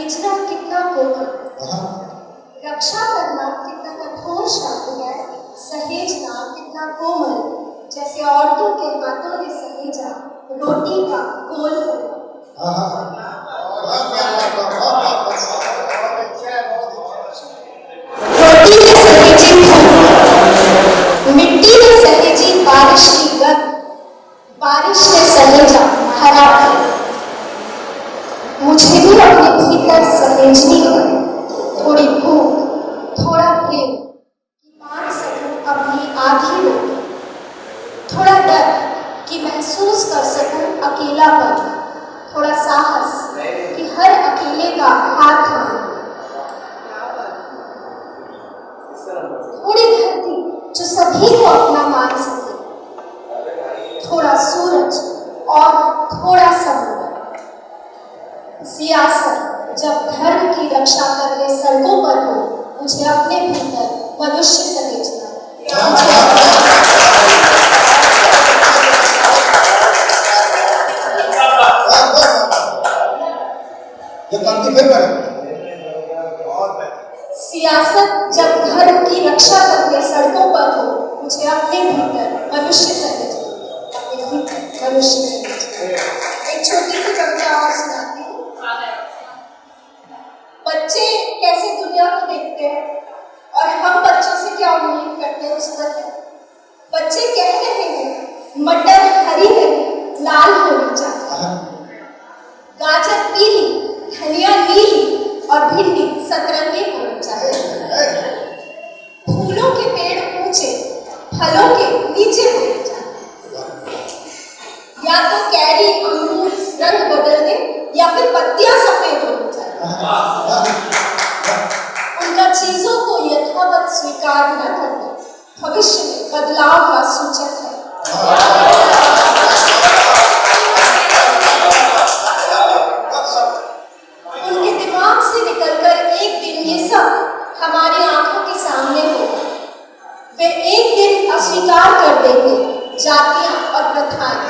सहेजना कितना कोमल, रक्षा करना कितना कठोर शब्द है, सहेजना कितना कोमल, जैसे औरतों के हाथों ने सहेजा रोटी का गोल होना। रोटी ने सहेजी धूप, मिट्टी ने सहेजी बारिश की गंध, बारिश ने सहेजा हरा पेड़। मुझे भी अपने भीतर सहेजनी है थोड़ी भूख, थोड़ा प्रेम कि बांट सकूं अपनी आधी रोटी, थोड़ा डर कि महसूस कर सकूं अकेलापन, थोड़ा साहस कि हर अकेले का हाथ थामूं, थोड़ी धरती जो सभी को अपना मान सके, थोड़ा सूरज और थोड़ा समुद्र। सियासत जब धर्म की रक्षा करने सड़कों पर हो, मुझे अपने भीतर मनुष्य सहेजना। सियासत जब धर्म की रक्षा करने सड़कों पर हो, मुझे अपने भीतर मनुष्य सहेजना, अपने भीतर मनुष्य सहेजना। एक छोटी सी कविता और सुनाती हूँ। बच्चे कैसे दुनिया को देखते हैं और हम बच्चों से क्या उम्मीद करते हैं उस पर। बच्चे कह रहे हैं मटर हरी नहीं लाल होनी चाहिए, गाजर पीली, धनिया नीली और भिंडी सतरंगी होनी चाहिए। फूलों के पेड़ ऊंचे, फलों के नीचे होने चाहिए। या तो कैरी अंगूर रंग बदल दे या फिर पत्तियां सफेद होनी चाहिए। उनका चीजों को यथावत स्वीकार न करना भविष्य में बदलाव का सूचक है। उनके दिमाग से निकलकर एक दिन ये सब हमारी आंखों के सामने होगा। वे एक दिन अस्वीकार कर देंगे जातियां और प्रथाएं।